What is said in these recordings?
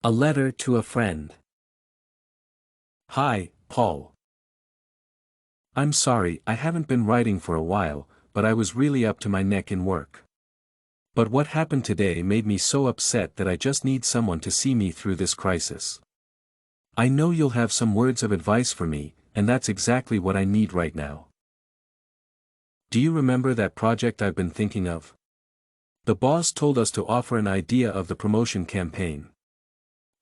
A letter to a friend. Hi, Paul. I'm sorry I haven't been writing for a while, but I was really up to my neck in work. But what happened today made me so upset that I just need someone to see me through this crisis. I know you'll have some words of advice for me, and that's exactly what I need right now. Do you remember that project I've been thinking of? The boss told us to offer an idea of the promotion campaign.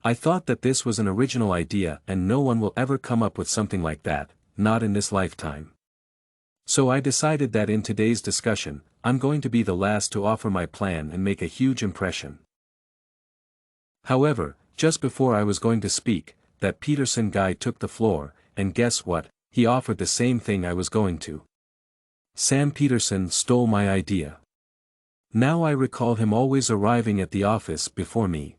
I thought that this was an original idea and no one will ever come up with something like that, not in this lifetime. So I decided that in today's discussion, I'm going to be the last to offer my plan and make a huge impression. However, just before I was going to speak, that Peterson guy took the floor, and guess what, he offered the same thing I was going to. Sam Peterson stole my idea. Now I recall him always arriving at the office before me.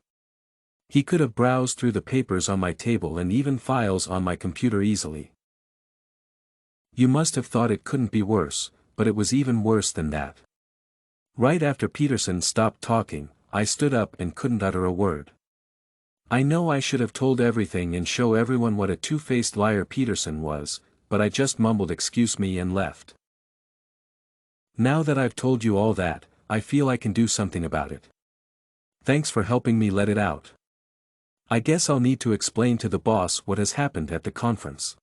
He could have browsed through the papers on my table and even files on my computer easily. You must have thought it couldn't be worse, but it was even worse than that. Right after Peterson stopped talking, I stood up and couldn't utter a word. I know I should have told everything and show everyone what a two-faced liar Peterson was, but I just mumbled "excuse me" and left. Now that I've told you all that, I feel I can do something about it. Thanks for helping me let it out. I guess I'll need to explain to the boss what has happened at the conference.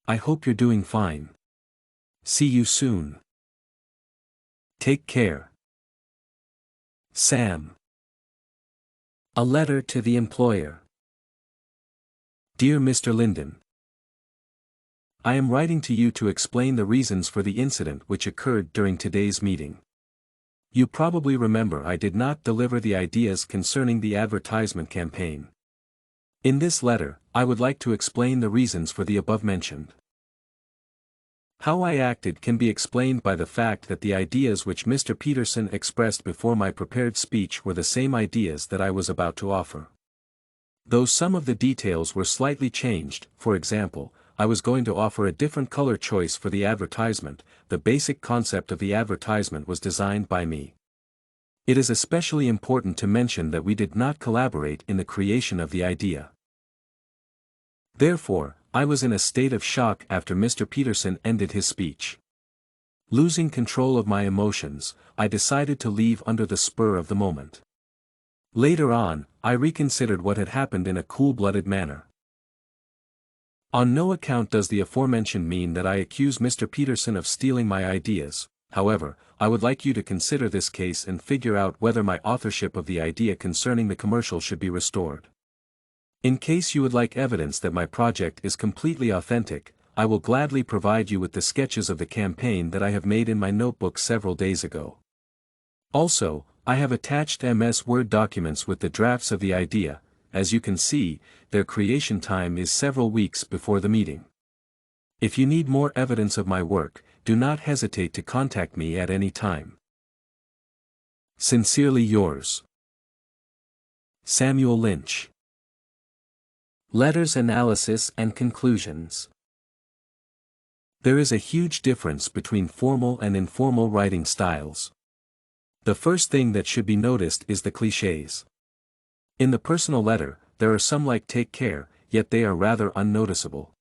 I hope you're doing fine. See you soon. Take care. Sam. A letter to the employer. Dear Mr. Linden, I am writing to you to explain the reasons for the incident which occurred during today's meeting. You probably remember I did not deliver the ideas concerning the advertisement campaign. In this letter, I would like to explain the reasons for the above-mentioned. How I acted can be explained by the fact that the ideas which Mr. Peterson expressed before my prepared speech were the same ideas that I was about to offer. Though some of the details were slightly changed, for example, I was going to offer a different color choice for the advertisement, the basic concept of the advertisement was designed by me. It is especially important to mention that we did not collaborate in the creation of the idea. Therefore, I was in a state of shock after Mr. Peterson ended his speech. Losing control of my emotions, I decided to leave under the spur of the moment. Later on, I reconsidered what had happened in a cool-blooded manner. On no account does the aforementioned mean that I accuse Mr. Peterson of stealing my ideas. However, I would like you to consider this case and figure out whether my authorship of the idea concerning the commercial should be restored. In case you would like evidence that my project is completely authentic, I will gladly provide you with the sketches of the campaign that I have made in my notebook several days ago. Also, I have attached MS Word documents with the drafts of the idea. As you can see, their creation time is several weeks before the meeting. If you need more evidence of my work, do not hesitate to contact me at any time. Sincerely yours, Samuel Lynch. Letters Analysis and Conclusions. There is a huge difference between formal and informal writing styles. The first thing that should be noticed is the clichés. In the personal letter, there are some like "take care," yet they are rather unnoticeable.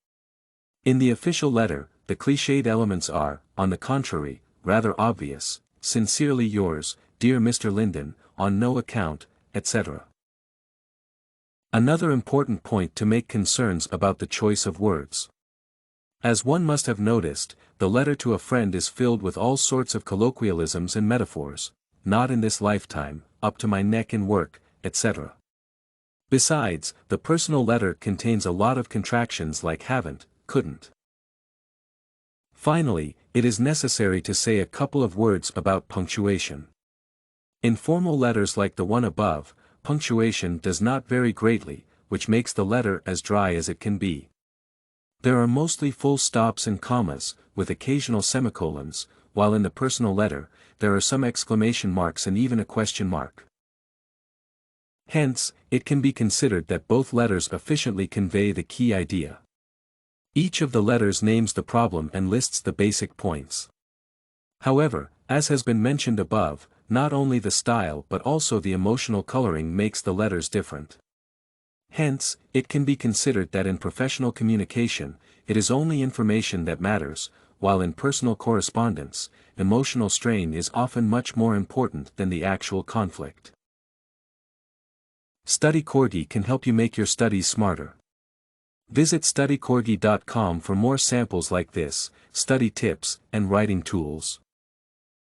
In the official letter, the cliched elements are, on the contrary, rather obvious: "Sincerely yours, dear Mr. Linden, on no account," etc. Another important point to make concerns about the choice of words. As one must have noticed, the letter to a friend is filled with all sorts of colloquialisms and metaphors: "not in this lifetime," "up to my neck in work," etc. Besides, the personal letter contains a lot of contractions like haven't, couldn't. Finally, it is necessary to say a couple of words about punctuation. In formal letters like the one above, punctuation does not vary greatly, which makes the letter as dry as it can be. There are mostly full stops and commas, with occasional semicolons, while in the personal letter, there are some exclamation marks and even a question mark. Hence, it can be considered that both letters efficiently convey the key idea. Each of the letters names the problem and lists the basic points. However, as has been mentioned above, not only the style but also the emotional coloring makes the letters different. Hence, it can be considered that in professional communication, it is only information that matters, while in personal correspondence, emotional strain is often much more important than the actual conflict. StudyCorgi can help you make your studies smarter. Visit studycorgi.com for more samples like this, study tips, and writing tools.